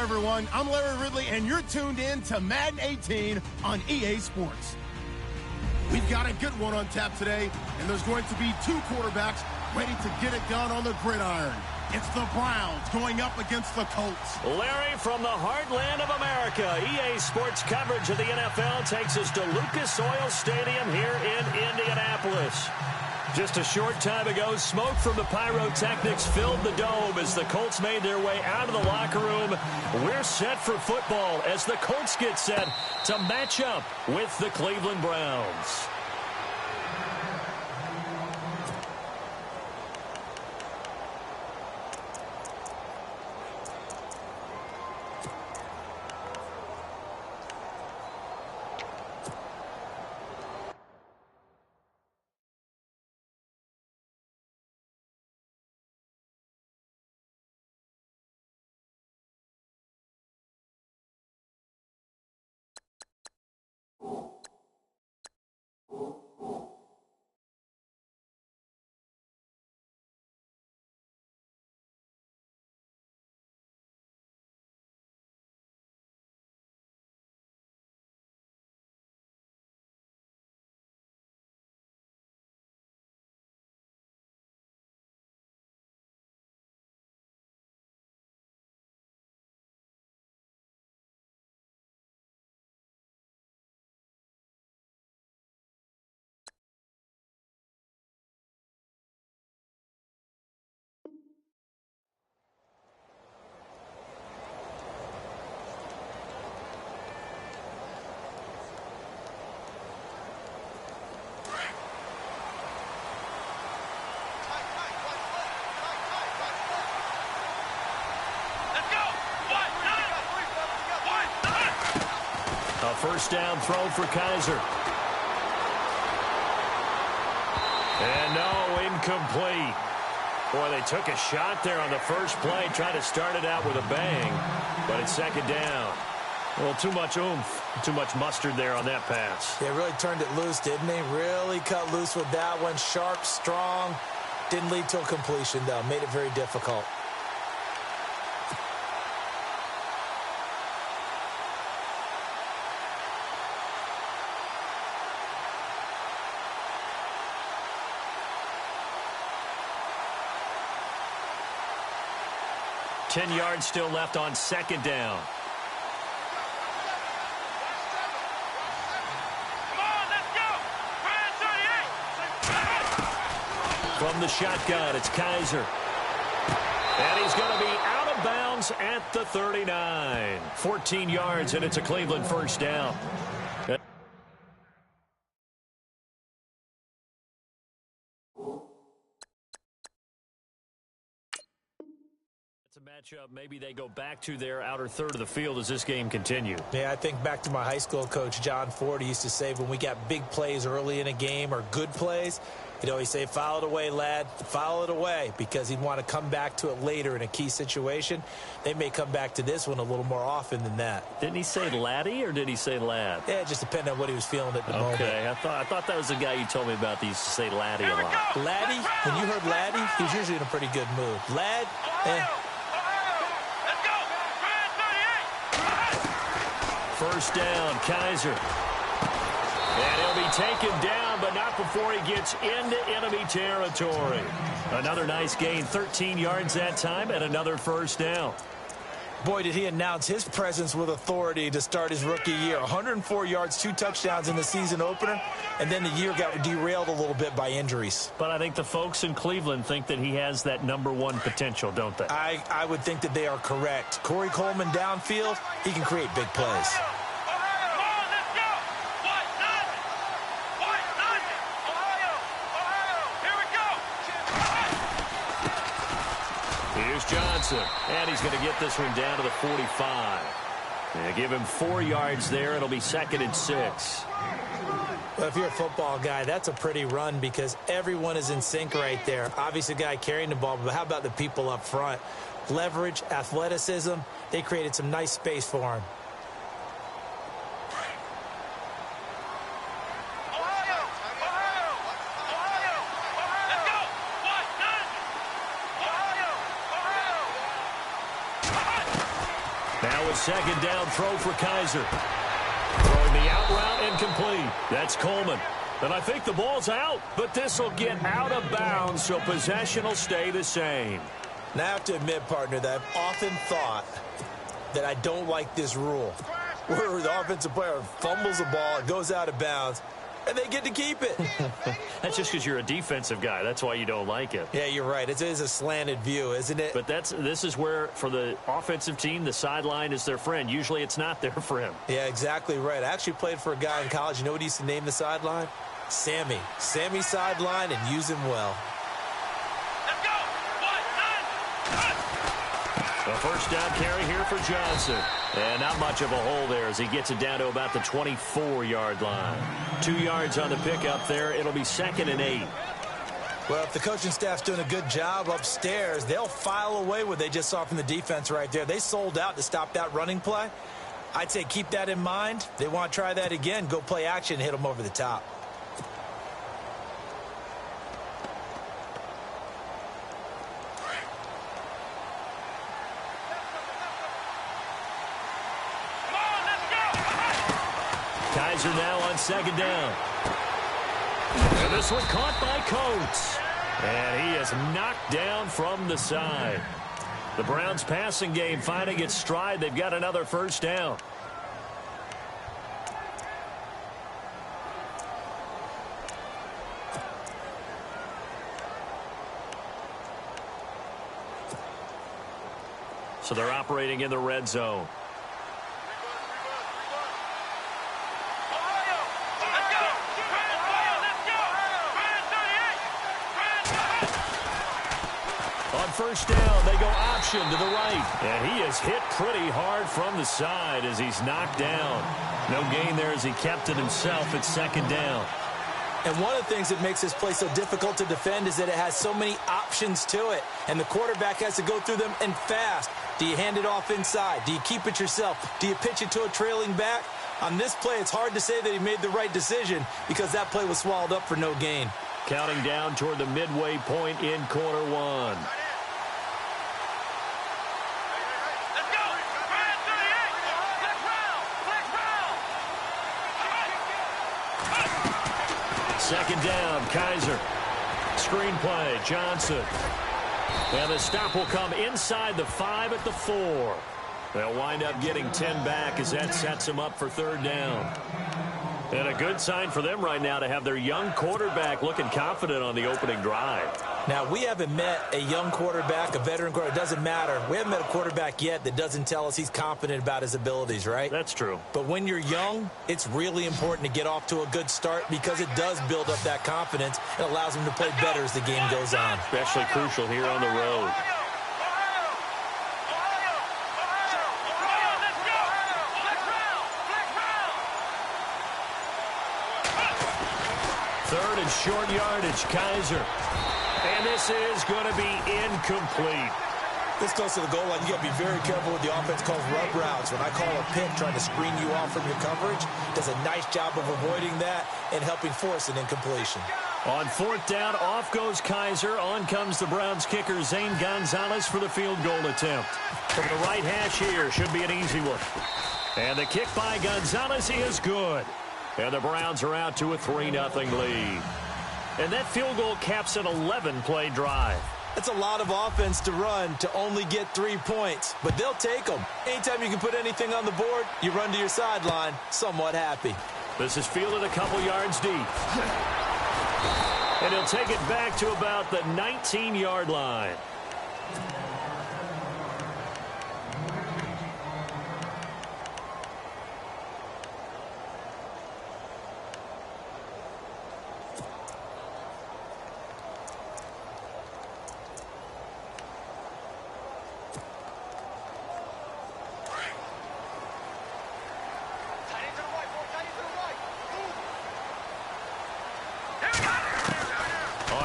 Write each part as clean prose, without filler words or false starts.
everyone. I'm Larry Ridley, and you're tuned in to Madden 18 on EA Sports. We've got a good one on tap today, and there's going to be two quarterbacks ready to get it done on the gridiron. It's the Browns going up against the Colts. Larry, from the heartland of America, EA Sports coverage of the NFL takes us to Lucas Oil Stadium here in Indianapolis. Just a short time ago, smoke from the pyrotechnics filled the dome as the Colts made their way out of the locker room. We're set for football as the Colts get set to match up with the Cleveland Browns. A first down throw for Kaiser. And no, incomplete. Boy, they took a shot there on the first play, tried to start it out with a bang, but it's second down. Well, too much oomph, too much mustard there on that pass. They really turned it loose, didn't they? Really cut loose with that one. Sharp, strong. Didn't lead to a completion, though. Made it very difficult. Ten yards still left on second down. Come on, let's go! From the shotgun, it's Kaiser. And he's going to be out of bounds at the 39. 14 yards, and it's a Cleveland first down. Matchup, maybe they go back to their outer third of the field as this game continues. Yeah, I think back to my high school coach, John Ford. He used to say when we got big plays early in a game or good plays, he'd always say, foul it away, lad, foul it away, because he'd want to come back to it later in a key situation. They may come back to this one a little more often than that. Didn't he say laddie or did he say lad? Yeah, it just depended on what he was feeling at the moment. Okay, I thought that was the guy you told me about that used to say laddie a lot. Laddie, when you heard laddie, he was usually in a pretty good mood. Lad, First down, Kaiser. And he'll be taken down, but not before he gets into enemy territory. Another nice gain, 13 yards that time, and another first down. Boy, did he announce his presence with authority to start his rookie year. 104 yards, 2 touchdowns in the season opener, and then the year got derailed a little bit by injuries. But I think the folks in Cleveland think that he has that #1 potential, don't they? I would think that they are correct. Corey Coleman downfield, he can create big plays. Johnson, and he's going to get this one down to the 45. And give him 4 yards there. It'll be 2nd and 6. Well, if you're a football guy, that's a pretty run because everyone is in sync right there. Obviously, the guy carrying the ball, but how about the people up front? Leverage, athleticism, they created some nice space for him. a second down throw for Kaiser. Throwing the out route and complete. That's Coleman. And I think the ball's out, but this will get out of bounds, so possession will stay the same. Now, I have to admit, partner, that I've often thought that I don't like this rule, where the offensive player fumbles the ball, it goes out of bounds, and they get to keep it. That's just because you're a defensive guy. That's why you don't like it. Yeah, you're right. It is a slanted view, isn't it? But this is where, for the offensive team, the sideline is their friend. Usually it's not there for him. Yeah, exactly right. I actually played for a guy in college. You know what he used to name the sideline? Sammy. Sammy sideline, and use him well. Let's go! 1, 9, 1. A first down carry here for Johnson. And not much of a hole there as he gets it down to about the 24-yard line. 2 yards on the pickup there. It'll be 2nd and 8. Well, if the coaching staff's doing a good job upstairs, they'll file away what they just saw from the defense right there. They sold out to stop that running play. I'd say keep that in mind. They want to try that again. Go play action and hit them over the top. Kaiser now on 2nd down. And this one caught by Coates. And he is knocked down from the side. The Browns passing game finding its stride. They've got another first down. So they're operating in the red zone. First down, they go option to the right. And he is hit pretty hard from the side as he's knocked down. No gain there as he kept it himself at 2nd down. And one of the things that makes this play so difficult to defend is that it has so many options to it. And the quarterback has to go through them and fast. Do you hand it off inside? Do you keep it yourself? Do you pitch it to a trailing back? On this play, it's hard to say that he made the right decision because that play was swallowed up for no gain. Counting down toward the midway point in quarter one. Second down, Kaiser. Screen play, Johnson. And the stop will come inside the 5 at the 4. They'll wind up getting 10 back as that sets them up for 3rd down. And a good sign for them right now to have their young quarterback looking confident on the opening drive. Now, we haven't met a young quarterback, a veteran quarterback. It doesn't matter. We haven't met a quarterback yet that doesn't tell us he's confident about his abilities, right? That's true. But when you're young, it's really important to get off to a good start because it does build up that confidence. It allows him to play better as the game goes on. Especially crucial here on the road. Third and short yardage, Kaiser. And this is going to be incomplete. This close to the goal line, you got to be very careful with the offense calls rub routes. When I call a pick trying to screen you off from your coverage, does a nice job of avoiding that and helping force an incompletion. On 4th down, off goes Kaiser. On comes the Browns kicker, Zane Gonzalez, for the field goal attempt. From the right hash here, should be an easy one. And the kick by Gonzalez is good. And the Browns are out to a 3-0 lead. And that field goal caps an 11-play drive. That's a lot of offense to run to only get 3 points, but they'll take them. Anytime you can put anything on the board, you run to your sideline somewhat happy. This is fielded a couple yards deep. And he'll take it back to about the 19-yard line.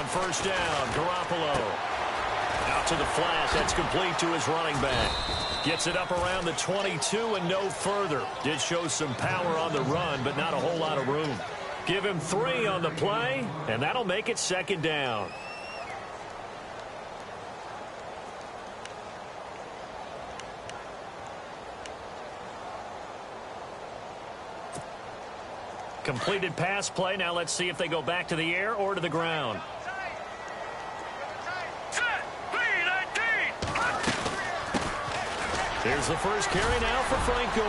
First down, Garoppolo. Out to the flat. That's complete to his running back. Gets it up around the 22 and no further. Did show some power on the run, but not a whole lot of room. Give him 3 on the play, and that'll make it 2nd down. Completed pass play. Now let's see if they go back to the air or to the ground. Here's the first carry now for Frank Gore.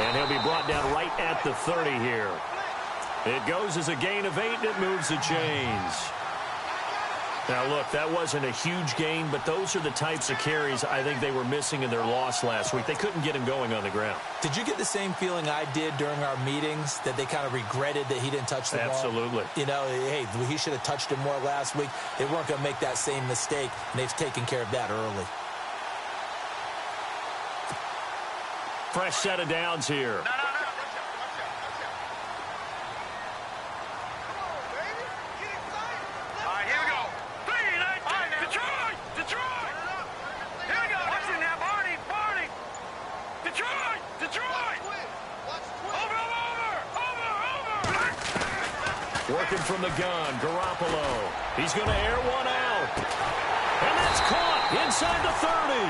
And he'll be brought down right at the 30 here. It goes as a gain of 8, and it moves the chains. Now, look, that wasn't a huge gain, but those are the types of carries I think they were missing in their loss last week. They couldn't get him going on the ground. Did you get the same feeling I did during our meetings, that they kind of regretted that he didn't touch the ball? Absolutely. You know, hey, he should have touched it more last week. They weren't going to make that same mistake, and they've taken care of that early. Fresh set of downs here. Working from the gun, Garoppolo. He's going to air one out. And that's caught inside the 30.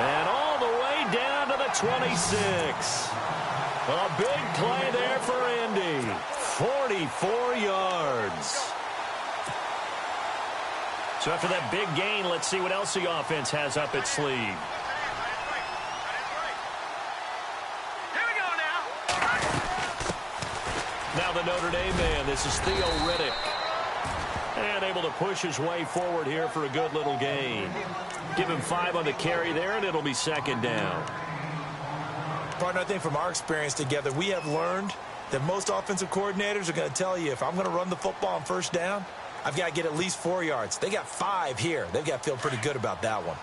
And all the way down to the 26. A big play there for Indy. 44 yards. So after that big gain, let's see what else the offense has up its sleeve. Now the Notre Dame man, this is Theo Riddick. And able to push his way forward here for a good little gain. Give him 5 on the carry there, and it'll be second down. Partner, I think from our experience together, we have learned that most offensive coordinators are going to tell you, if I'm going to run the football on first down, I've got to get at least 4 yards. They got 5 here. They've got to feel pretty good about that one.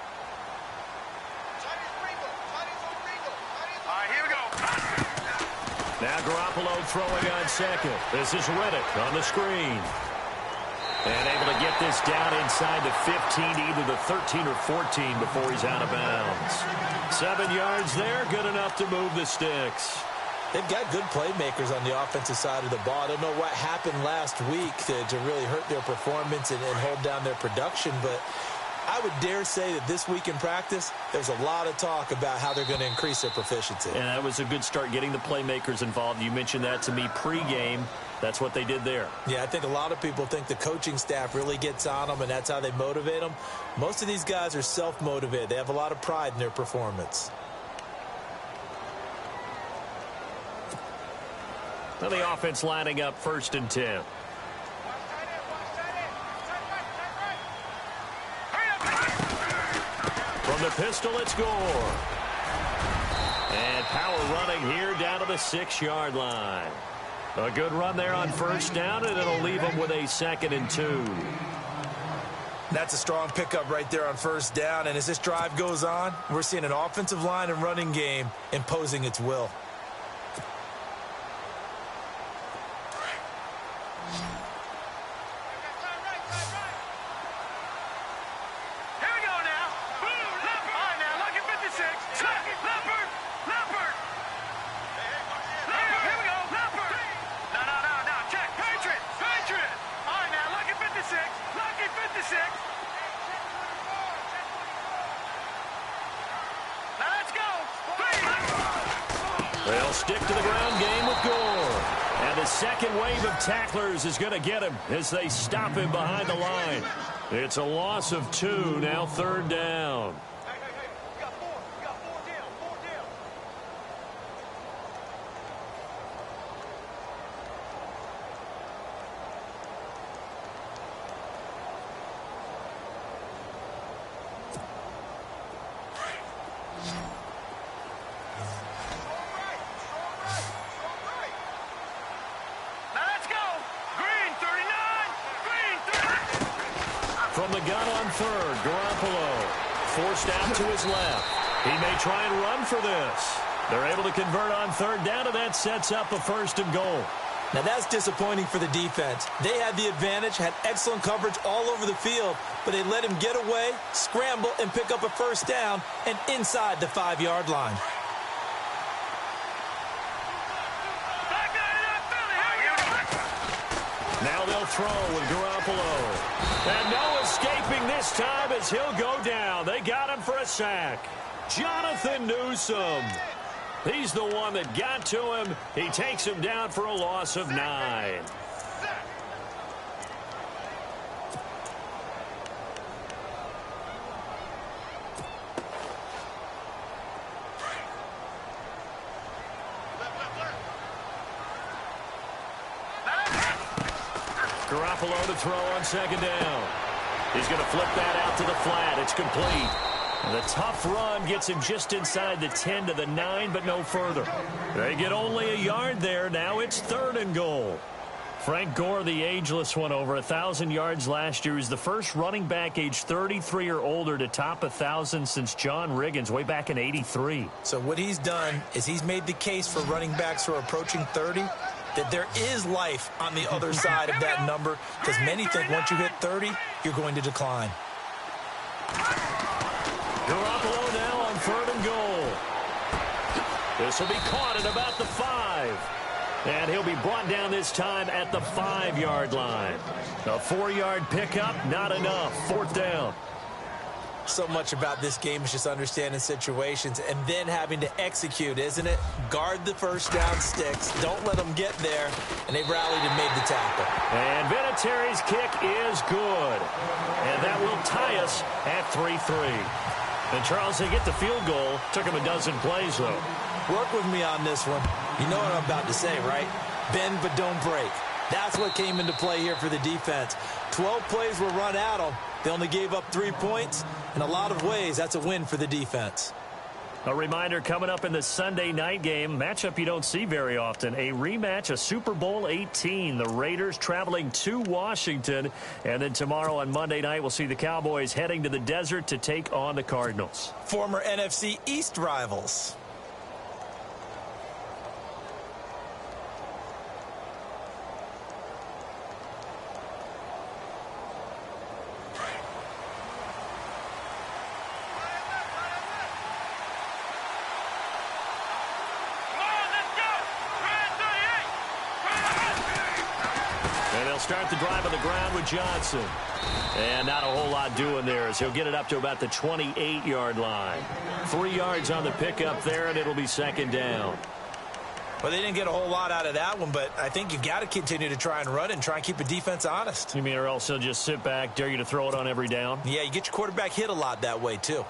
Now Garoppolo throwing on second. This is Riddick on the screen. And able to get this down inside the 15, either the 13 or 14 before he's out of bounds. 7 yards there, good enough to move the sticks. They've got good playmakers on the offensive side of the ball. I don't know what happened last week to really hurt their performance and hold down their production, but I would dare say that this week in practice, there's a lot of talk about how they're going to increase their proficiency. And that was a good start, getting the playmakers involved. You mentioned that to me pregame. That's what they did there. Yeah, I think a lot of people think the coaching staff really gets on them, and that's how they motivate them. Most of these guys are self-motivated. They have a lot of pride in their performance. Well, the offense lining up 1st and 10. From the pistol, it's Gore. And power running here down to the 6-yard line. A good run there on first down, and it'll leave them with a 2nd and 2. That's a strong pickup right there on first down. And as this drive goes on, we're seeing an offensive line and running game imposing its will. They'll stick to the ground game with Gore. And the second wave of tacklers is going to get him as they stop him behind the line. It's a loss of 2, now 3rd down. From the gun on 3rd, Garoppolo forced out to his left. He may try and run for this. They're able to convert on 3rd down, and that sets up a 1st and goal. Now that's disappointing for the defense. They had the advantage, had excellent coverage all over the field, but they let him get away, scramble, and pick up a 1st down and inside the 5-yard line. Now they'll throw with Garoppolo. And no escaping this time as he'll go down. They got him for a sack. Jonathan Newsom. He's the one that got to him. He takes him down for a loss of 9. Garoppolo to throw on second down. He's going to flip that out to the flat. It's complete. The tough run gets him just inside the 10 to the 9, but no further. They get only a yard there. Now it's 3rd and goal. Frank Gore, the ageless one, over 1,000 yards last year. He's the first running back age 33 or older to top 1,000 since John Riggins way back in '83. So what he's done is he's made the case for running backs who are approaching 30 that there is life on the other side of that number, because many think once you hit 30, you're going to decline. Garoppolo now on 3rd and goal. This will be caught at about the 5. And he'll be brought down this time at the 5-yard line. A 4-yard pickup, not enough. 4th down. So much about this game is just understanding situations and then having to execute, isn't it? Guard the first down sticks. Don't let them get there. And they rallied and made the tackle. And Vinatieri's kick is good. And that will tie us at 3-3. And Charles, they get the field goal. Took him a dozen plays, though. Work with me on this one. You know what I'm about to say, right? Bend but don't break. That's what came into play here for the defense. 12 plays were run at them. They only gave up 3 points. In a lot of ways, that's a win for the defense. A reminder coming up in the Sunday night game, matchup you don't see very often, a rematch of Super Bowl 18. The Raiders traveling to Washington. And then tomorrow on Monday night, we'll see the Cowboys heading to the desert to take on the Cardinals. Former NFC East rivals. Start the drive on the ground with Johnson. And not a whole lot doing there as he'll get it up to about the 28-yard line. 3 yards on the pickup there, and it'll be 2nd down. Well, they didn't get a whole lot out of that one, but I think you got to continue to try and run and try and keep the defense honest. You mean or else he'll just sit back, dare you to throw it on every down? Yeah, you get your quarterback hit a lot that way, too.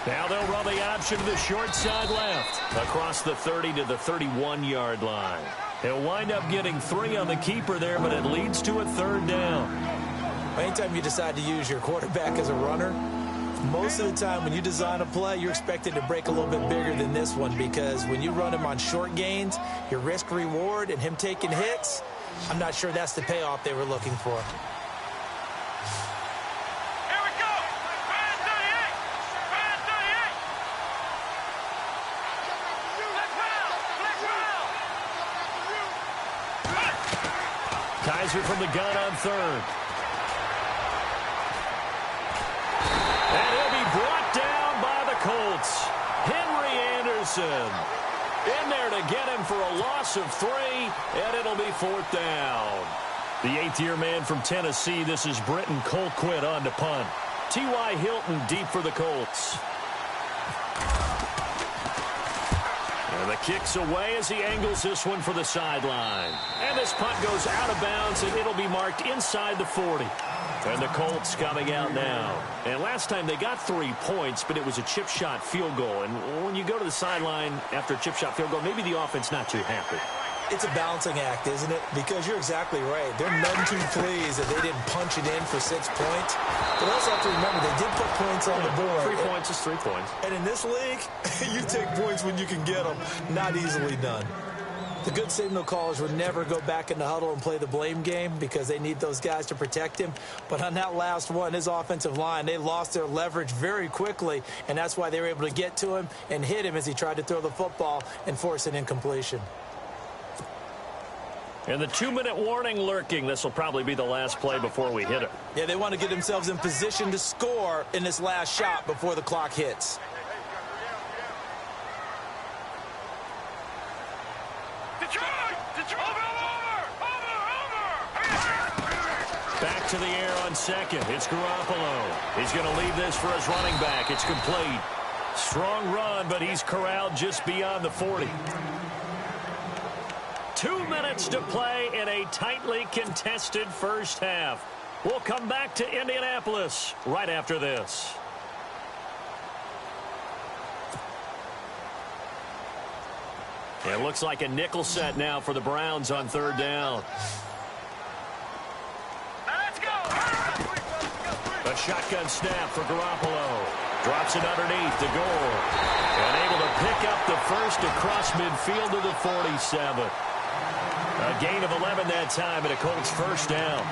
Now they'll run the option to the short side left. Across the 30 to the 31-yard line. He'll wind up getting 3 on the keeper there, but it leads to a 3rd down. Anytime you decide to use your quarterback as a runner, most of the time when you design a play, you're expected to break a little bit bigger than this one, because when you run him on short gains, your risk-reward and him taking hits, I'm not sure that's the payoff they were looking for. Kaiser from the gun on 3rd. And he'll be brought down by the Colts. Henry Anderson in there to get him for a loss of 3, and it'll be 4th down. The 8th-year man from Tennessee, this is Britton Colquitt on to punt. T.Y. Hilton deep for the Colts. And the kick's away as he angles this one for the sideline. And this punt goes out of bounds, and it'll be marked inside the 40. And the Colts coming out now. And last time they got 3 points, but it was a chip shot field goal. And when you go to the sideline after a chip shot field goal, maybe the offense not too happy. It's a balancing act, isn't it? Because you're exactly right. They're none too pleased that they didn't punch it in for 6 points. But also have to remember, they did put points on the board. 3 points is 3 points. And in this league, you take points when you can get them. Not easily done. The good signal callers would never go back in the huddle and play the blame game because they need those guys to protect him. But on that last one, his offensive line, they lost their leverage very quickly, and that's why they were able to get to him and hit him as he tried to throw the football and force an incompletion. And the 2-minute warning lurking. This will probably be the last play before we hit it. Yeah, they want to get themselves in position to score in this last shot before the clock hits. Back to the air on second. It's Garoppolo. He's going to leave this for his running back. It's complete. Strong run, but he's corralled just beyond the 40. 2 minutes to play in a tightly contested first half. We'll come back to Indianapolis right after this. It looks like a nickel set now for the Browns on third down. Let's go! A shotgun snap for Garoppolo. Drops it underneath to goal. And able to pick up the first across midfield to the 47. A gain of 11 that time and a Colts first down.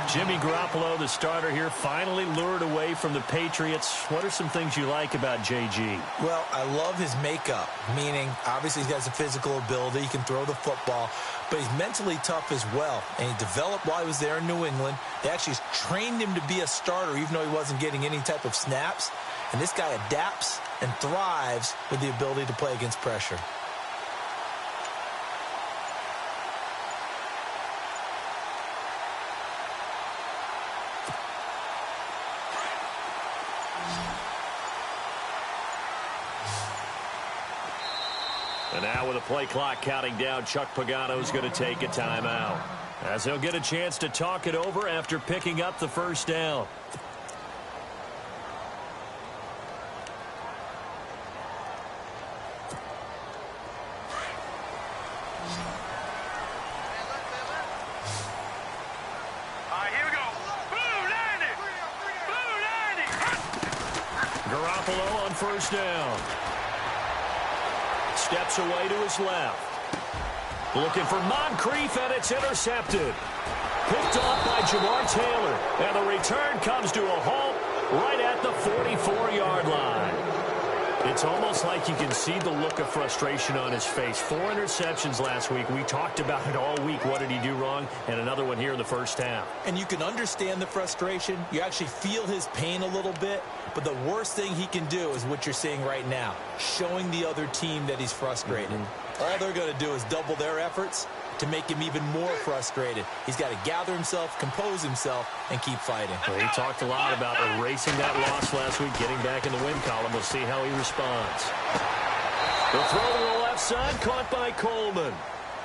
Jimmy Garoppolo, the starter here, finally lured away from the Patriots. What are some things you like about JG? Well, I love his makeup, meaning obviously he has a physical ability. He can throw the football, but he's mentally tough as well. And he developed while he was there in New England. They actually trained him to be a starter even though he wasn't getting any type of snaps. And this guy adapts and thrives with the ability to play against pressure. And now with the play clock counting down, Chuck Pagano's going to take a timeout, as he'll get a chance to talk it over after picking up the first down. All right, here we go. Blue 90. Blue 90. Garoppolo on first down. Steps away to his left. Looking for Moncrief, and it's intercepted. Picked off by Jamar Taylor. And the return comes to a halt right at the 44-yard line. It's almost like you can see the look of frustration on his face. 4 interceptions last week. We talked about it all week. What did he do wrong? And another one here in the first half. And you can understand the frustration. You actually feel his pain a little bit. But the worst thing he can do is what you're seeing right now, showing the other team that he's frustrated. All they're going to do is double their efforts to make him even more frustrated. He's got to gather himself, compose himself, and keep fighting. Well, he talked a lot about erasing that loss last week, getting back in the win column. We'll see how he responds. The throw to the left side, caught by Coleman.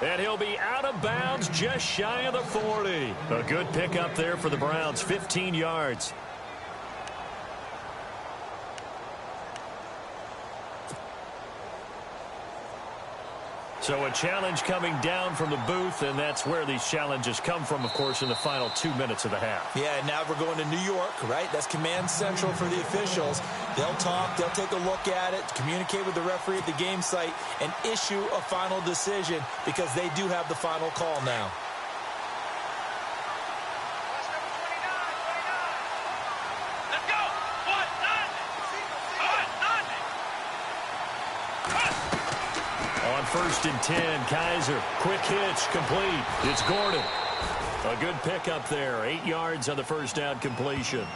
And he'll be out of bounds just shy of the 40. A good pickup there for the Browns, 15 yards. So a challenge coming down from the booth, and that's where these challenges come from, of course, in the final 2 minutes of the half. Yeah, and now we're going to New York, right? That's command central for the officials. They'll talk, they'll take a look at it, communicate with the referee at the game site, and issue a final decision because they do have the final call now. Let's go. 1-0. On first and 10, Kaiser, quick hitch, complete. It's Gordon. A good pickup there, 8 yards on the first down completion.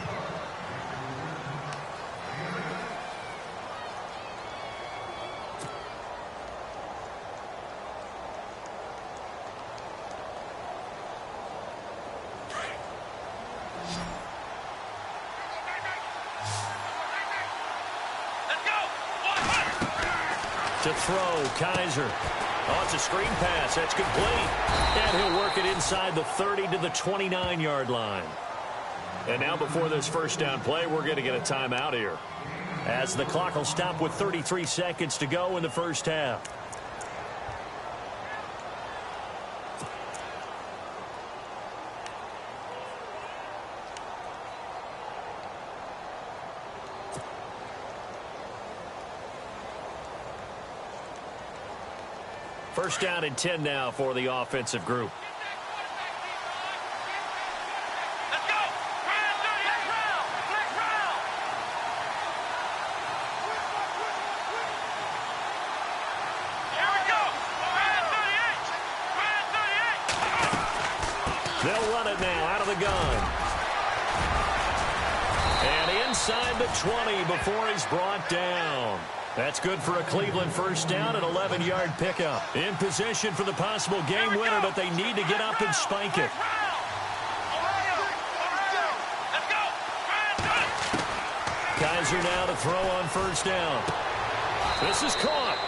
To throw, Kaiser. Oh, it's a screen pass. That's complete. And he'll work it inside the 30 to the 29-yard line. And now before this first down play, we're going to get a timeout here, as the clock will stop with 33 seconds to go in the first half. First down and 10 now for the offensive group. Let's go. Next round. Here we go. Brand 38. They'll run it now out of the gun. And inside the 20 before he's brought down. That's good for a Cleveland first down, an 11-yard pickup. In position for the possible game winner, but they need to get up and spike it. Let's go. Kaiser now to throw on first down. This is caught.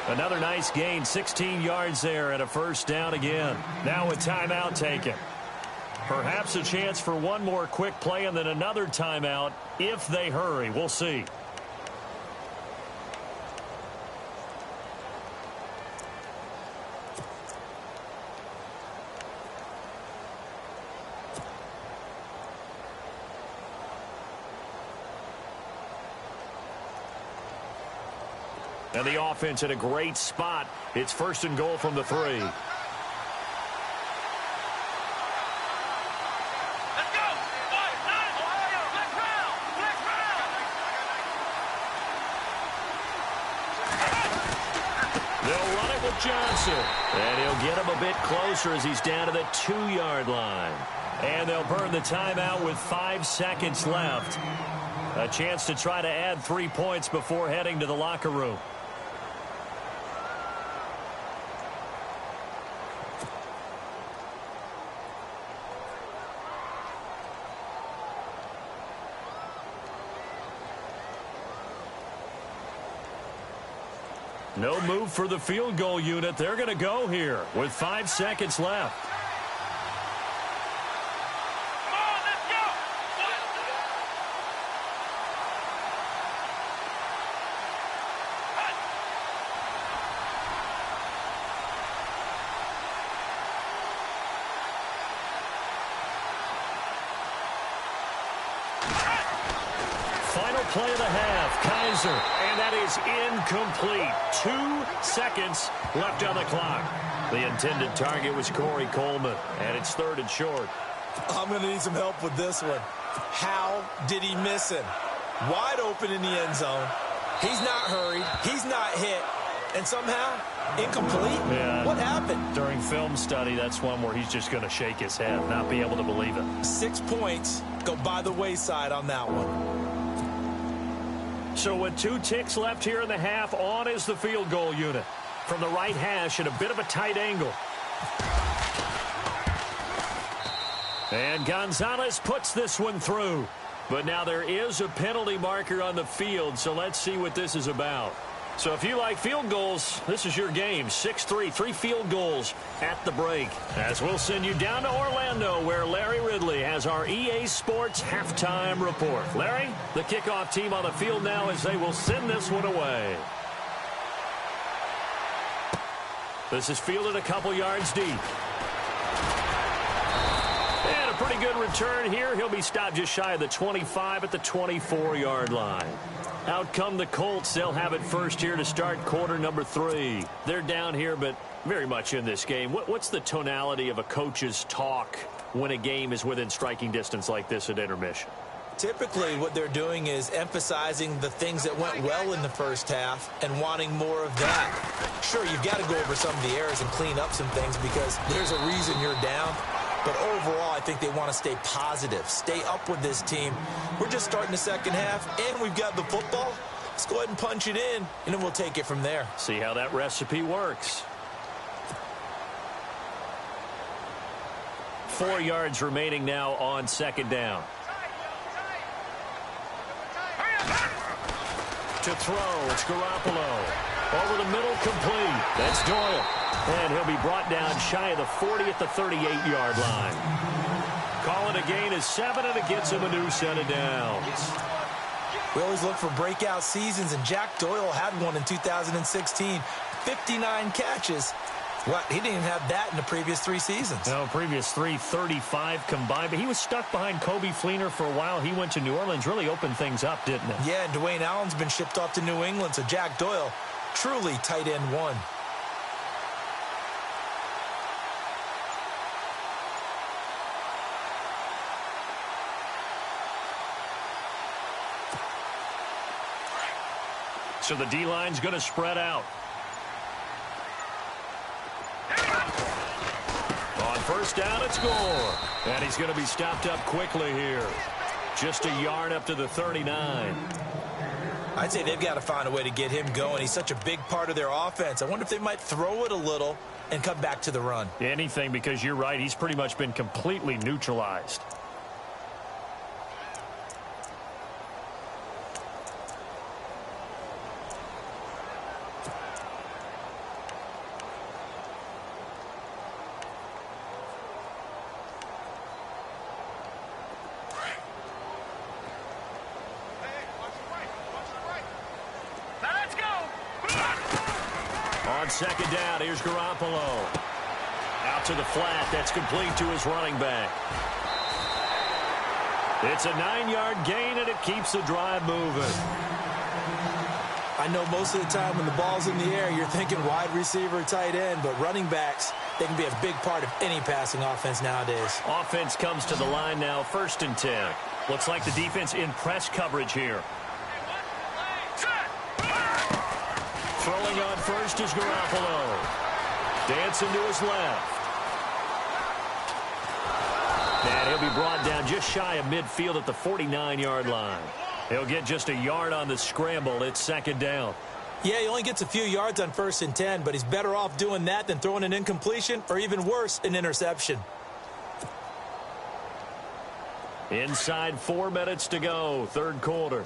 Another nice gain, 16 yards there and a first down again. Now a timeout taken. Perhaps a chance for one more quick play and then another timeout if they hurry. We'll see. And the offense in a great spot. It's first and goal from the 3. Let's go. Ohio. Next round. They'll run it with Johnson. And he'll get him a bit closer as he's down to the 2-yard line. And they'll burn the timeout with 5 seconds left. A chance to try to add 3 points before heading to the locker room. No move for the field goal unit. They're going to go here with 5 seconds left. Come on, let's go. Final play of the half. Kaiser. And that is incomplete. 2 seconds left on the clock. The intended target was Corey Coleman. And it's 3rd and short. I'm going to need some help with this one. How did he miss him? Wide open in the end zone. He's not hurried. He's not hit. And somehow, incomplete? Yeah. What happened? During film study, that's one where he's just going to shake his head, not be able to believe it. 6 points go by the wayside on that one. So with 2 ticks left here in the half, on is the field goal unit. From the right hash at a bit of a tight angle. And Gonzalez puts this one through. But now there is a penalty marker on the field, so let's see what this is about. So if you like field goals, this is your game. 6-3, 3 field goals at the break. As we'll send you down to Orlando, where Larry Ridley has our EA Sports halftime report. Larry, the kickoff team on the field now as they will send this one away. This is fielded a couple yards deep. And a pretty good return here. He'll be stopped just shy of the 25 at the 24-yard line. Out come the Colts. They'll have it first here to start quarter number 3. They're down here, but very much in this game. What's the tonality of a coach's talk when a game is within striking distance like this at intermission? Typically, what they're doing is emphasizing the things that went well in the first half and wanting more of that. Sure, you've got to go over some of the errors and clean up some things because there's a reason you're down. But overall, I think they want to stay positive, stay up with this team. We're just starting the second half, and we've got the football. Let's go ahead and punch it in, and then we'll take it from there. See how that recipe works. 4 yards remaining now on second down. To throw, it's Garoppolo. Over the middle, complete. That's Doyle. And he'll be brought down shy of the 40 at the 38-yard line. Calling a gain is 7, and it gets him a new set of downs. We always look for breakout seasons, and Jack Doyle had one in 2016. 59 catches. What? He didn't even have that in the previous 3 seasons. No, previous 3, 35 combined. But he was stuck behind Kobe Fleener for a while. He went to New Orleans, really opened things up, didn't it? Yeah, and Dwayne Allen's been shipped off to New England, so Jack Doyle, truly tight end 1. So the D-line's going to spread out. On first down, it's Gore. And he's going to be stopped up quickly here. Just a yard up to the 39. I'd say they've got to find a way to get him going. He's such a big part of their offense. I wonder if they might throw it a little and come back to the run. Anything, because you're right. He's pretty much been completely neutralized. On second down, here's Garoppolo. Out to the flat. That's complete to his running back. It's a 9-yard gain, and it keeps the drive moving. I know most of the time when the ball's in the air, you're thinking wide receiver, tight end, but running backs, they can be a big part of any passing offense nowadays. Offense comes to the line now, 1st and 10. Looks like the defense in press coverage here. Throwing on first is Garoppolo. Dancing to his left. And he'll be brought down just shy of midfield at the 49-yard line. He'll get just a yard on the scramble. It's second down. Yeah, he only gets a few yards on 1st and 10, but he's better off doing that than throwing an incompletion or even worse, an interception. Inside 4 minutes to go, 3rd quarter.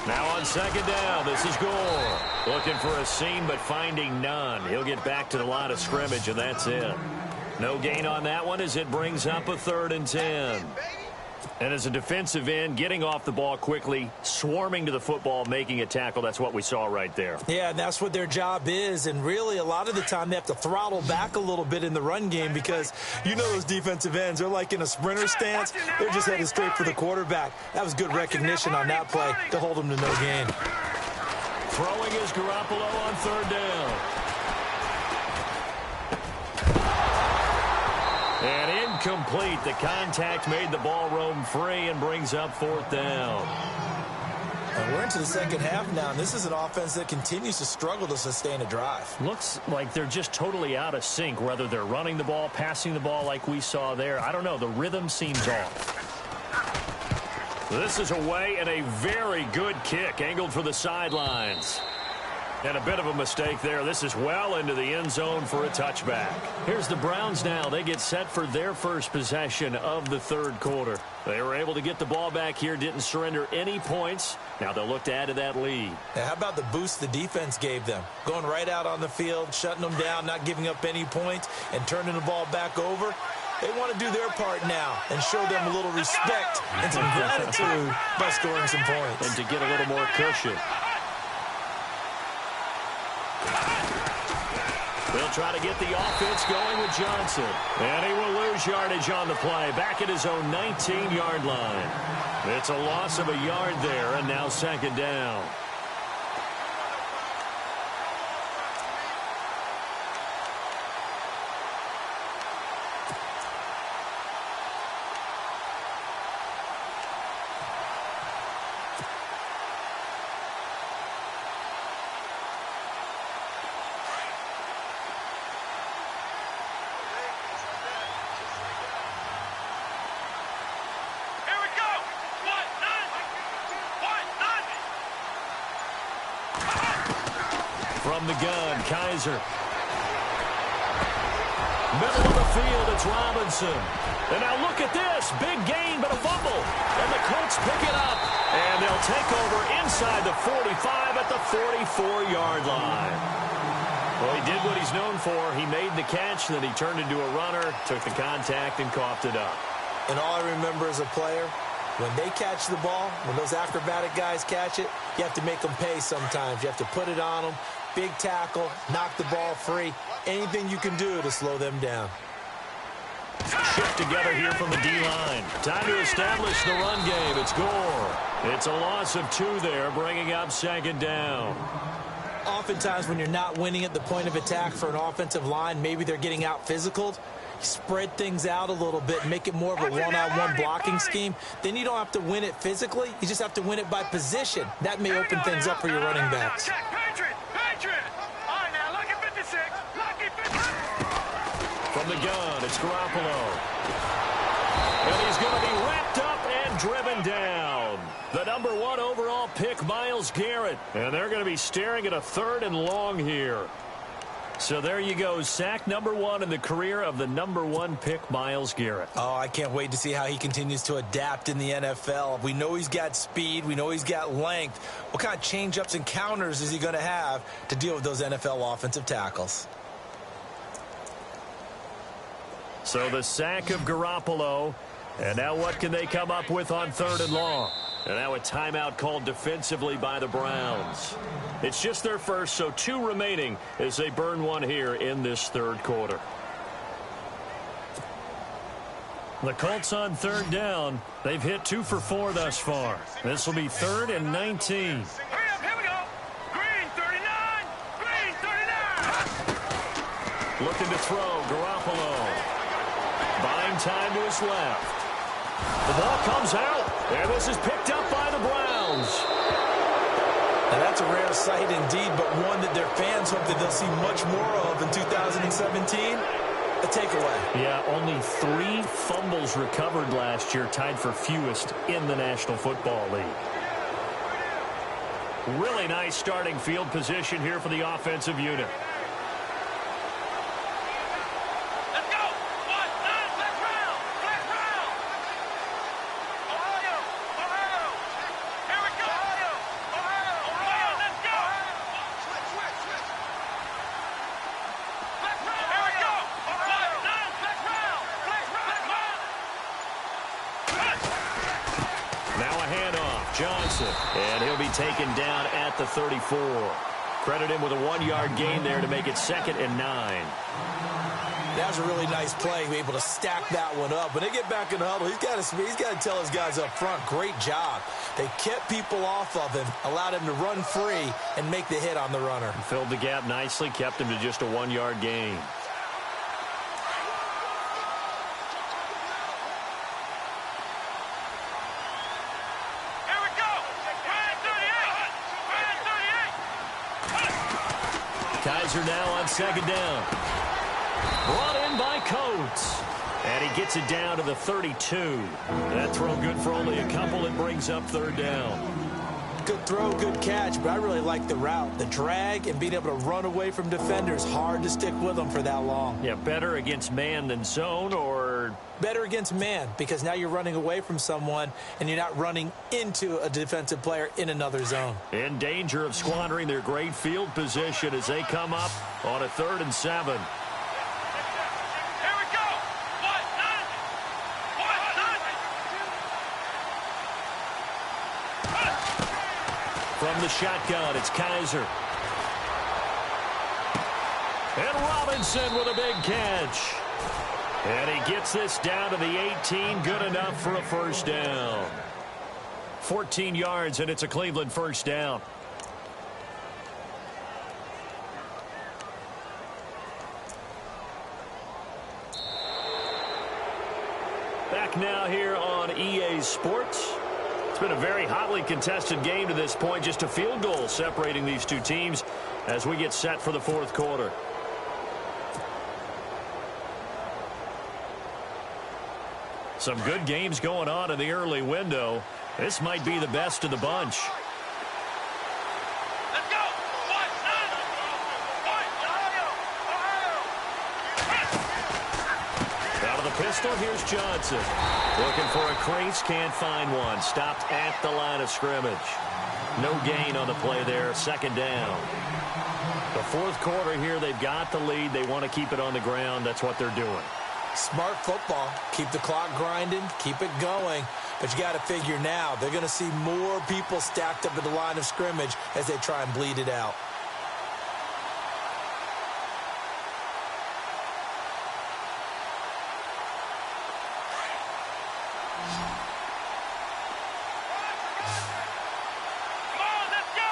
Now on second down, this is Gore. Looking for a seam, but finding none. He'll get back to the line of scrimmage, and that's it. No gain on that one as it brings up a 3rd and 10. And as a defensive end, getting off the ball quickly, swarming to the football, making a tackle, that's what we saw right there. Yeah, and that's what their job is. And really, a lot of the time, they have to throttle back a little bit in the run game because you know those defensive ends, they're like in a sprinter stance. They're just headed straight for the quarterback. That was good recognition on that play to hold them to no gain. Throwing is Garoppolo on 3rd down. And incomplete. The contact made the ball roam free and brings up 4th down. And we're into the second half now, and this is an offense that continues to struggle to sustain a drive. Looks like they're just totally out of sync, whether they're running the ball, passing the ball like we saw there. I don't know. The rhythm seems off. This is away, and a very good kick angled for the sidelines. And a bit of a mistake there. This is well into the end zone for a touchback. Here's the Browns now. They get set for their first possession of the 3rd quarter. They were able to get the ball back here, didn't surrender any points. Now they'll look to add to that lead. Now, how about the boost the defense gave them? Going right out on the field, shutting them down, not giving up any points, and turning the ball back over. They want to do their part now and show them a little respect and some gratitude by scoring some points. And to get a little more cushion. They'll try to get the offense going with Johnson. And he will lose yardage on the play. Back at his own 19-yard line. It's a loss of a yard there, and now second down. From the gun, Kaiser. Middle of the field, it's Robinson. And now look at this. Big gain, but a fumble. And the Colts pick it up. And they'll take over inside the 45 at the 44-yard line. Well, he did what he's known for. He made the catch, then he turned into a runner, took the contact, and coughed it up. And all I remember as a player, when they catch the ball, when those acrobatic guys catch it, you have to make them pay sometimes. You have to put it on them. Big tackle, knock the ball free. Anything you can do to slow them down. Shift together here from the D-line. Time to establish the run game. It's Gore. It's a loss of 2 there, bringing up second down. Oftentimes when you're not winning at the point of attack for an offensive line, maybe they're getting out physicaled. Spread things out a little bit, make it more of a one-on-one blocking scheme. Then you don't have to win it physically. You just have to win it by position. That may open things up for your running backs. Check, Patriot! Patriot! All right, now, lucky 56. Lucky 56. From the gun, it's Garoppolo. And he's going to be wrapped up and driven down. The number 1 overall pick, Myles Garrett. And they're going to be staring at a 3rd and long here. So there you go, sack number 1 in the career of the number 1 pick, Myles Garrett. Oh, I can't wait to see how he continues to adapt in the NFL. We know he's got speed. We know he's got length. What kind of change-ups and counters is he going to have to deal with those NFL offensive tackles? So the sack of Garoppolo. And now what can they come up with on 3rd and long? And now a timeout called defensively by the Browns. It's just their first, so 2 remaining as they burn 1 here in this 3rd quarter. The Colts on 3rd down. They've hit 2 for 4 thus far. This will be 3rd and 19. Hurry up, here we go. Green 39. Green 39. Looking to throw, Garoppolo. Buying time to his left. The ball comes out, and this is picked up by the Browns. Now that's a rare sight indeed, but one that their fans hope that they'll see much more of in 2017. A takeaway. Yeah, only 3 fumbles recovered last year, tied for fewest in the National Football League. Really nice starting field position here for the offensive unit. And he'll be taken down at the 34. Credit him with a 1-yard gain there to make it 2nd and 9. That was a really nice play, able to stack that one up. When they get back in the huddle, he's got to tell his guys up front, great job. They kept people off of him, allowed him to run free and make the hit on the runner. Filled the gap nicely, kept him to just a 1-yard gain. Kaiser now on 2nd down. Brought in by Coates. And he gets it down to the 32. That throw good for only a couple. It brings up 3rd down. Good throw, good catch, but I really like the route. The drag and being able to run away from defenders. Hard to stick with them for that long. Yeah, better against man than zone, or? Better against man, because now you're running away from someone and you're not running into a defensive player in another zone. In danger of squandering their great field position as they come up on a 3rd and 7. From the shotgun, it's Kaiser. And Robinson with a big catch. And he gets this down to the 18, good enough for a 1st down. 14 yards, and it's a Cleveland 1st down. Back now here on EA Sports. It's been a very hotly contested game to this point. Just a field goal separating these 2 teams as we get set for the 4th quarter. Some good games going on in the early window. This might be the best of the bunch. Let's go! Out of the pistol, here's Johnson. Looking for a crease, can't find one. Stopped at the line of scrimmage. No gain on the play there, 2nd down. The 4th quarter here, they've got the lead. They want to keep it on the ground. That's what they're doing. Smart football. Keep the clock grinding, keep it going. But you got to figure now, they're going to see more people stacked up at the line of scrimmage as they try and bleed it out. Come on, let's go!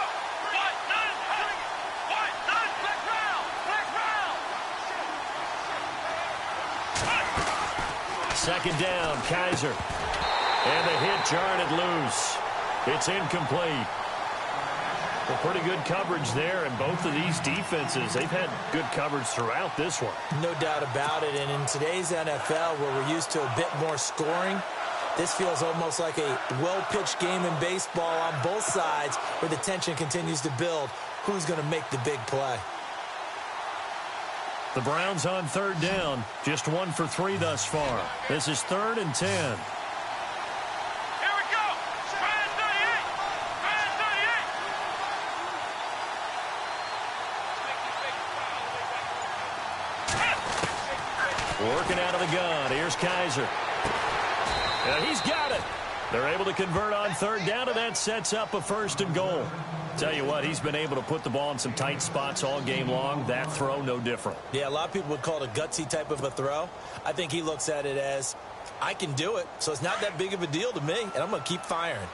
1, 9, 1, second down. Kaiser. And the hit jarred it loose. It's incomplete. Well, pretty good coverage there, and both of these defenses, they've had good coverage throughout this one. No doubt about it, and in today's NFL, where we're used to a bit more scoring, this feels almost like a well-pitched game in baseball on both sides where the tension continues to build. Who's going to make the big play? The Browns on third down, just 1 for 3 thus far. This is 3rd and 10. Working out of the gun. Here's Kaiser. And he's got it. They're able to convert on third down, and that sets up a 1st and goal. Tell you what, he's been able to put the ball in some tight spots all game long. That throw, no different. Yeah, a lot of people would call it a gutsy type of a throw. I think he looks at it as, I can do it, so it's not that big of a deal to me, and I'm going to keep firing.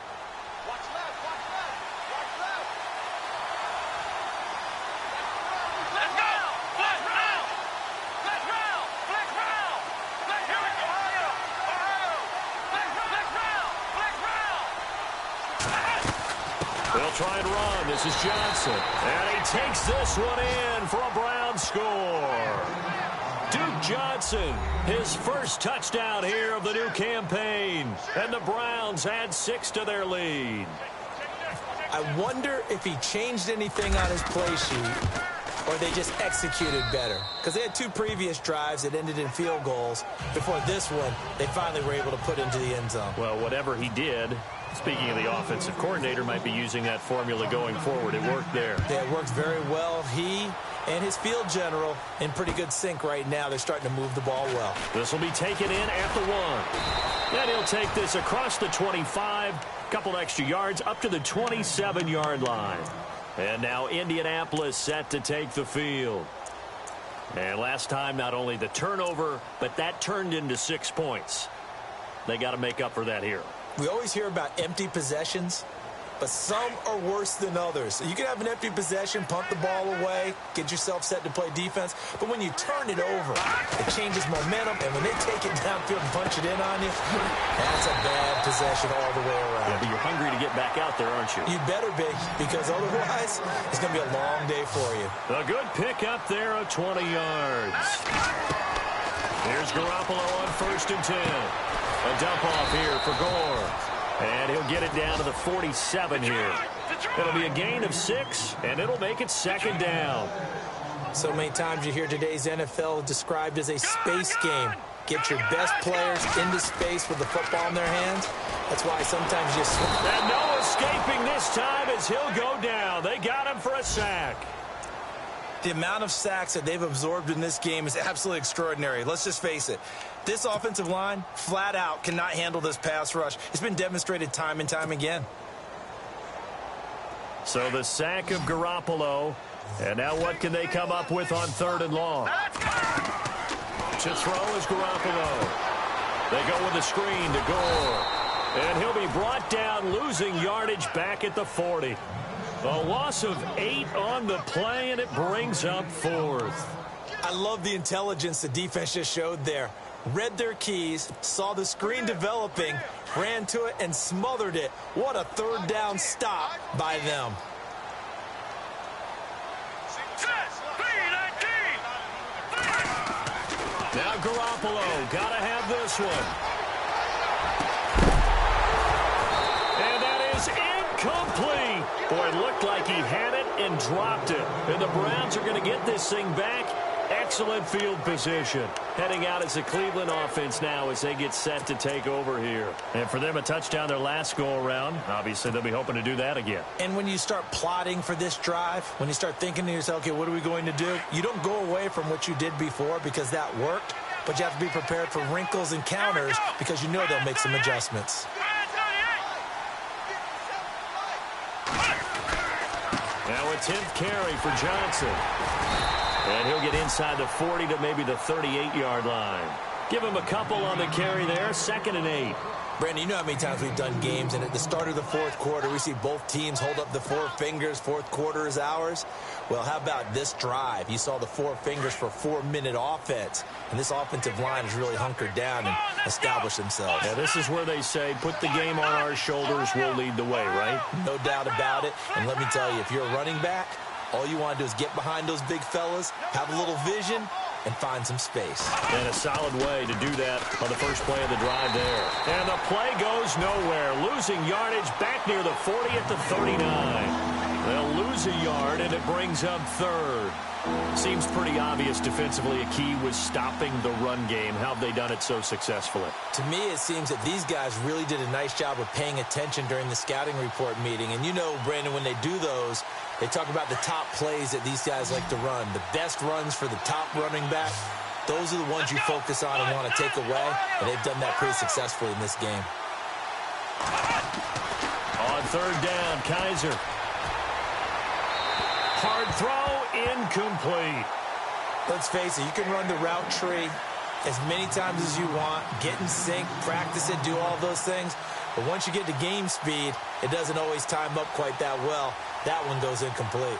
Try and run. This is Johnson. And he takes this one in for a Brown score. Duke Johnson, his first touchdown here of the new campaign. And the Browns add 6 to their lead. I wonder if he changed anything on his play sheet or they just executed better. Because they had 2 previous drives that ended in field goals. Before this one, they finally were able to put into the end zone. Well, whatever he did, speaking of the offensive coordinator, might be using that formula going forward. It worked there. Yeah, it worked very well. He and his field general in pretty good sync right now. They're starting to move the ball well. This will be taken in at the 1. And he'll take this across the 25, couple extra yards up to the 27-yard line. And now Indianapolis set to take the field. And last time, not only the turnover, but that turned into 6 points. They got to make up for that here. We always hear about empty possessions, but some are worse than others. You can have an empty possession, punt the ball away, get yourself set to play defense, but when you turn it over, it changes momentum, and when they take it downfield and punch it in on you, that's a bad possession all the way around. Yeah, but you're hungry to get back out there, aren't you? You better be, because otherwise, it's going to be a long day for you. A good pick up there of 20 yards. Here's Garoppolo on 1st and 10. A dump off here for Gore. And he'll get it down to the 47 here. It'll be a gain of 6, and it'll make it 2nd down. So many times you hear today's NFL described as a space game. Get your best players into space with the football in their hands. That's why sometimes you... And no escaping this time as he'll go down. They got him for a sack. The amount of sacks that they've absorbed in this game is absolutely extraordinary. Let's just face it. This offensive line, flat out, cannot handle this pass rush. It's been demonstrated time and time again. So the sack of Garoppolo. And now what can they come up with on 3rd and long? To throw is Garoppolo. They go with a screen to Gore. And he'll be brought down, losing yardage back at the 40. A loss of 8 on the play, and it brings up 4th. I love the intelligence the defense just showed there. Read their keys, saw the screen developing, ran to it, and smothered it. What a 3rd down stop by them. Now Garoppolo, gotta have this one. And that is incomplete. Boy, it looked like he had it and dropped it. And the Browns are going to get this thing back. Excellent field position. Heading out as the Cleveland offense now as they get set to take over here. And for them, a touchdown their last go-around. Obviously, they'll be hoping to do that again. And when you start plotting for this drive, when you start thinking to yourself, okay, what are we going to do? You don't go away from what you did before because that worked, but you have to be prepared for wrinkles and counters because you know they'll make some adjustments. Now a 10th carry for Johnson. And he'll get inside the 40 to maybe the 38-yard line. Give him a couple on the carry there. 2nd and 8. Brandon, you know how many times we've done games, and at the start of the fourth quarter, we see both teams hold up the four fingers, fourth quarter is ours. Well, how about this drive? You saw the four fingers for 4-minute offense, and this offensive line has really hunkered down and established themselves. Yeah, this is where they say, put the game on our shoulders, we'll lead the way, right? No doubt about it, and let me tell you, if you're a running back, all you want to do is get behind those big fellas, have a little vision, and find some space. And a solid way to do that on the first play of the drive there. And the play goes nowhere. Losing yardage back near the 40 at the 39. They'll lose a yard, and it brings up third. Seems pretty obvious defensively a key was stopping the run game. How have they done it so successfully? To me, it seems that these guys really did a nice job of paying attention during the scouting report meeting. And you know, Brandon, when they do those, they talk about the top plays that these guys like to run. The best runs for the top running back, those are the ones you focus on and want to take away. And they've done that pretty successfully in this game. On third down, Kaiser. Hard throw, incomplete. Let's face it, you can run the route tree as many times as you want, get in sync, practice it, do all those things. But once you get to game speed, it doesn't always time up quite that well. That one goes incomplete.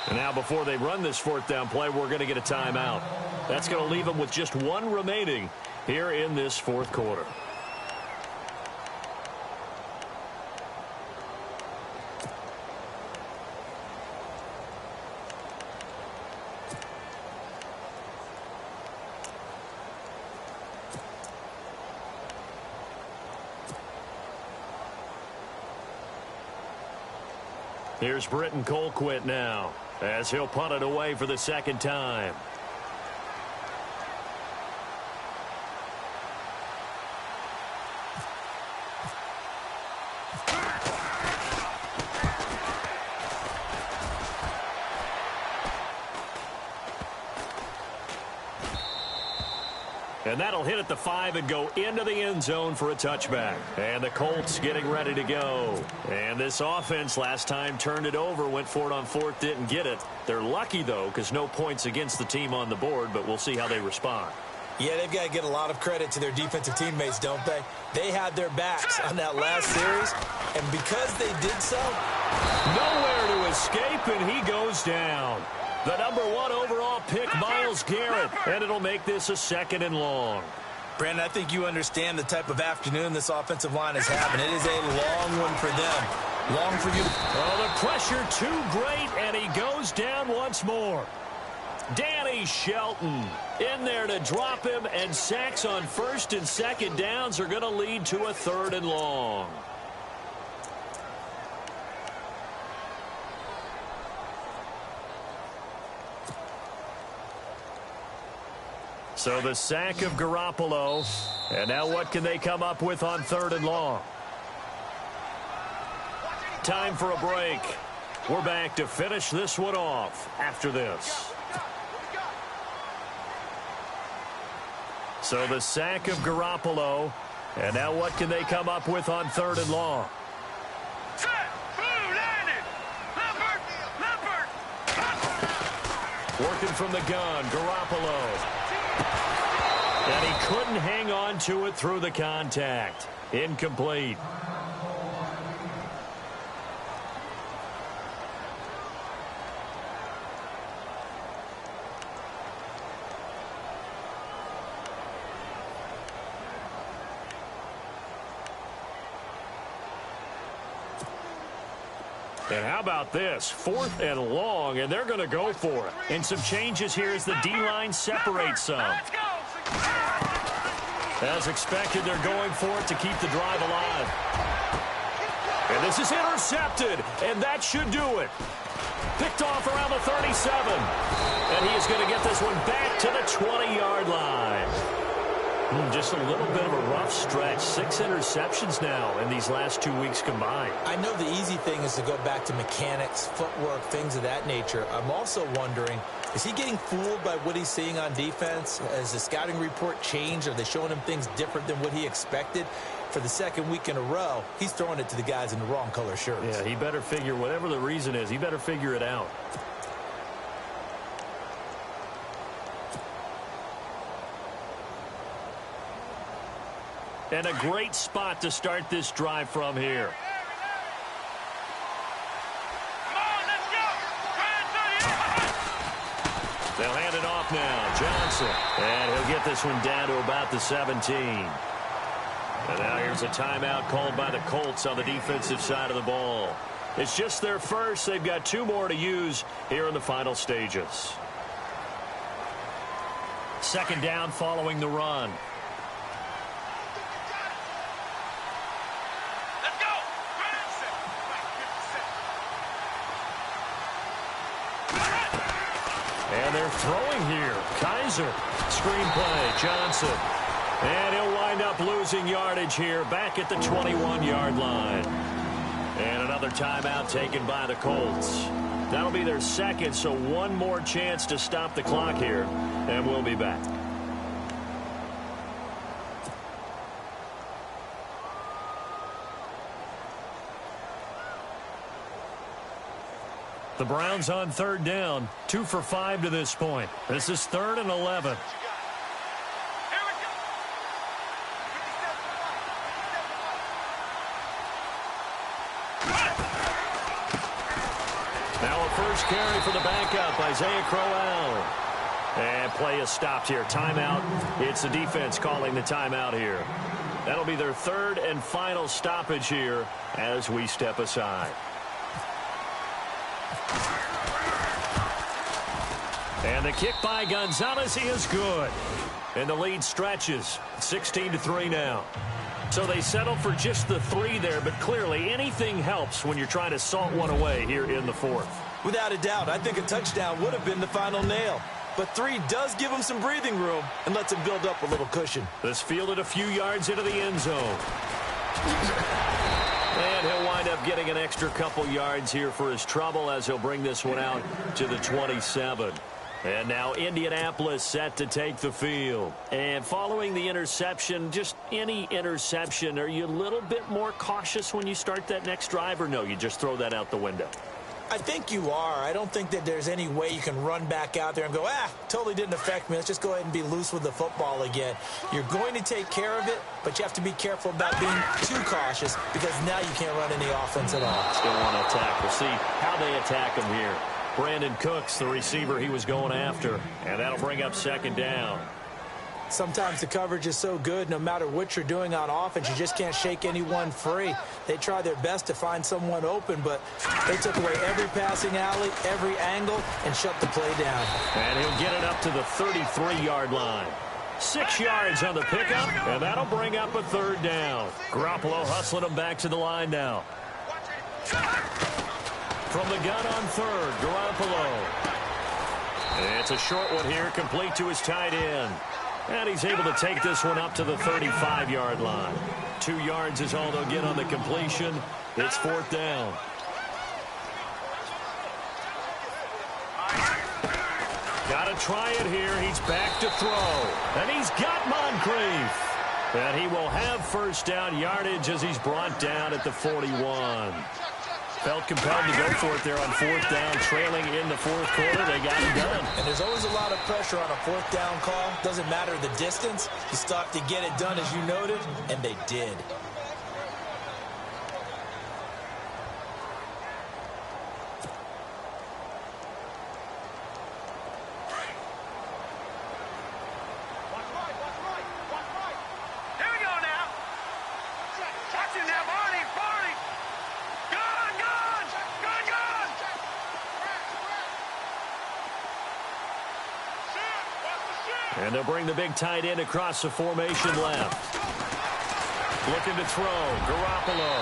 And now before they run this fourth down play, we're going to get a timeout. That's going to leave them with just one remaining here in this fourth quarter. Here's Britton Colquitt now, as he'll punt it away for the second time. And that'll hit at the 5 and go into the end zone for a touchback. And the Colts getting ready to go. And this offense last time turned it over, went for it on fourth, didn't get it. They're lucky, though, because no points against the team on the board, but we'll see how they respond. Yeah, they've got to get a lot of credit to their defensive teammates, don't they? They had their backs on that last series, and because they did so, nowhere to escape, and he goes down. The number 1 overall pick, Myles Garrett, and it'll make this a 2nd and long. Brandon, I think you understand the type of afternoon this offensive line is having. It is a long one for them. Long for you. Oh, the pressure too great, and he goes down once more. Danny Shelton in there to drop him, and sacks on first and second downs are going to lead to a 3rd and long. So the sack of Garoppolo. And now what can they come up with on 3rd and long? Time for a break. We're back to finish this one off after this. So the sack of Garoppolo. And now what can they come up with on 3rd and long? Working from the gun, Garoppolo. And he couldn't hang on to it through the contact. Incomplete. And how about this? 4th and long, and they're going to go for it. And some changes here as the D-line separates some. As expected, they're going for it to keep the drive alive. And this is intercepted, and that should do it. Picked off around the 37. And he is going to get this one back to the 20-yard line. Just a little bit of a rough stretch. 6 interceptions now in these last 2 weeks combined. I know the easy thing is to go back to mechanics, footwork, things of that nature. I'm also wondering, is he getting fooled by what he's seeing on defense? Has the scouting report changed? Are they showing him things different than what he expected? for the second week in a row, he's throwing it to the guys in the wrong color shirts. Yeah, he better figure, whatever the reason is, he better figure it out. And a great spot to start this drive from here. They'll hand it off now. Johnson. And he'll get this one down to about the 17. And now here's a timeout called by the Colts on the defensive side of the ball. It's just their first. They've got 2 more to use here in the final stages. Second down following the run. And they're throwing here. Kaiser. Screen play. Johnson. And he'll wind up losing yardage here back at the 21-yard line. And another timeout taken by the Colts. That'll be their second, so one more chance to stop the clock here. And we'll be back. The Browns on third down, 2 for 5 to this point. This is 3rd and 11. Now a first carry for the backup, Isaiah Crowell. And play is stopped here. Timeout. It's the defense calling the timeout here. That'll be their 3rd and final stoppage here as we step aside. And the kick by Gonzalez is good. And the lead stretches. 16-3 now. So they settle for just the 3 there, but clearly anything helps when you're trying to salt one away here in the 4th. Without a doubt, I think a touchdown would have been the final nail. But 3 does give him some breathing room and lets him build up a little cushion. This fielded a few yards into the end zone. And he'll wind up getting an extra couple yards here for his trouble as he'll bring this one out to the 27. And now Indianapolis set to take the field. And following the interception, just any interception, are you a little bit more cautious when you start that next drive, or no, you just throw that out the window? I think you are. I don't think that there's any way you can run back out there and go, totally didn't affect me. Let's just go ahead and be loose with the football again. You're going to take care of it, but you have to be careful about being too cautious because now you can't run any offense at all. Still want to attack. We'll see how they attack him here. Brandon Cooks, the receiver he was going after, and that'll bring up 2nd down. Sometimes the coverage is so good, no matter what you're doing on offense, you just can't shake anyone free. They try their best to find someone open, but they took away every passing alley, every angle, and shut the play down. And he'll get it up to the 33-yard line. 6 yards on the pickup, and that'll bring up a 3rd down. Garoppolo hustling him back to the line now. From the gun on 3rd, Garoppolo. It's a short one here, complete to his tight end. And he's able to take this one up to the 35-yard line. 2 yards is all they'll get on the completion. It's 4th down. Got to try it here. He's back to throw. And he's got Moncrief. And he will have 1st down yardage as he's brought down at the 41. Felt compelled to go for it there on 4th down, trailing in the 4th quarter. They got it done. And there's always a lot of pressure on a 4th down call. Doesn't matter the distance. You still have to get it done, as you noted, and they did. And they'll bring the big tight end across the formation left. Looking to throw. Garoppolo.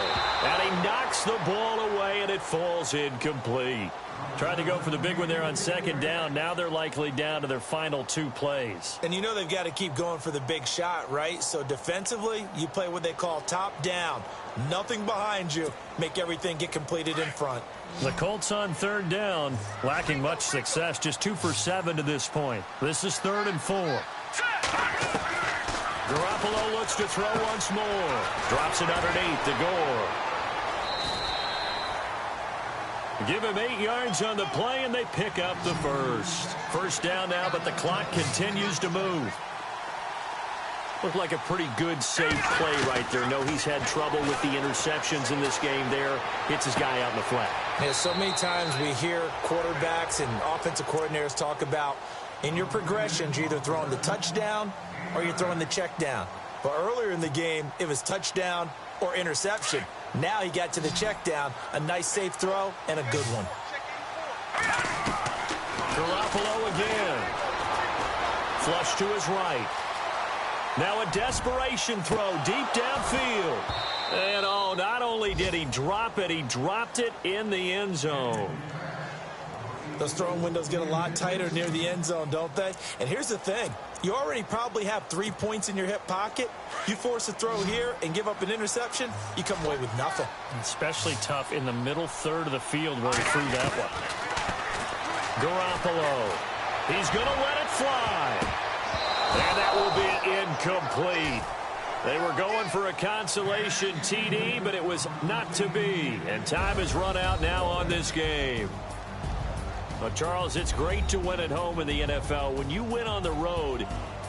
And he knocks the ball away, and it falls incomplete. Tried to go for the big one there on 2nd down. Now they're likely down to their final 2 plays. And you know they've got to keep going for the big shot, right? So defensively, you play what they call top down. Nothing behind you. Make everything get completed in front. The Colts on 3rd down, lacking much success, just 2 for 7 to this point. This is 3rd and 4. Garoppolo looks to throw once more. Drops it underneath to Gore. Give him 8 yards on the play, and they pick up the first. First down now, but the clock continues to move. Looked like a pretty good, safe play right there. No, he's had trouble with the interceptions in this game there. Hits his guy out in the flat. Yeah, so many times we hear quarterbacks and offensive coordinators talk about in your progressions, you're either throwing the touchdown or you're throwing the check down. But earlier in the game, it was touchdown or interception. Now he got to the check down, a nice safe throw, and a good one. Garoppolo again. Flush to his right. Now a desperation throw deep downfield. And oh, not only did he drop it, he dropped it in the end zone. Those throwing windows get a lot tighter near the end zone, don't they? And here's the thing. You already probably have 3 points in your hip pocket. You force a throw here and give up an interception, you come away with nothing. Especially tough in the middle third of the field where he threw that one. Garoppolo. He's going to let it fly. And that will be incomplete. They were going for a consolation TD, but it was not to be. And time has run out now on this game. Well, Charles, it's great to win at home in the NFL. When you win on the road,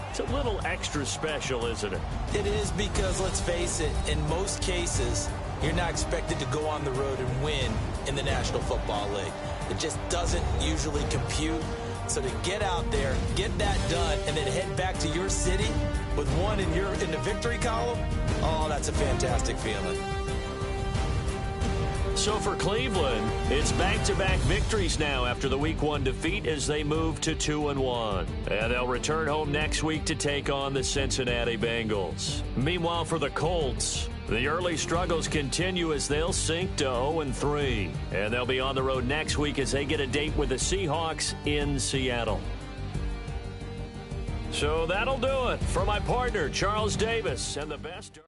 it's a little extra special, isn't it? It is because, let's face it, in most cases, you're not expected to go on the road and win in the National Football League. It just doesn't usually compute. So to get out there, get that done, and then head back to your city with one in the victory column, oh, that's a fantastic feeling. So for Cleveland, it's back-to-back victories now after the Week 1 defeat as they move to 2-1. And they'll return home next week to take on the Cincinnati Bengals. Meanwhile, for the Colts, the early struggles continue as they'll sink to 0-3. And they'll be on the road next week as they get a date with the Seahawks in Seattle. So that'll do it for my partner, Charles Davis, and the best...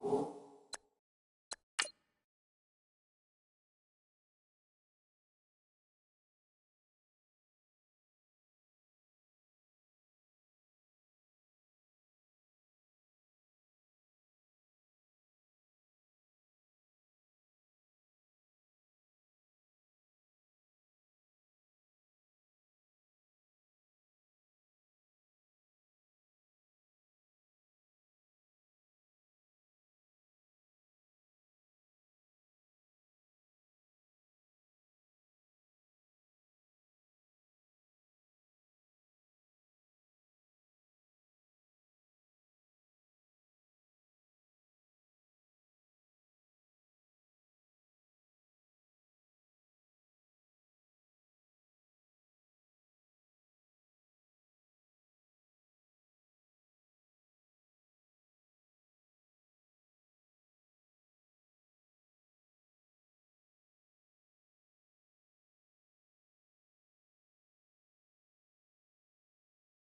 you.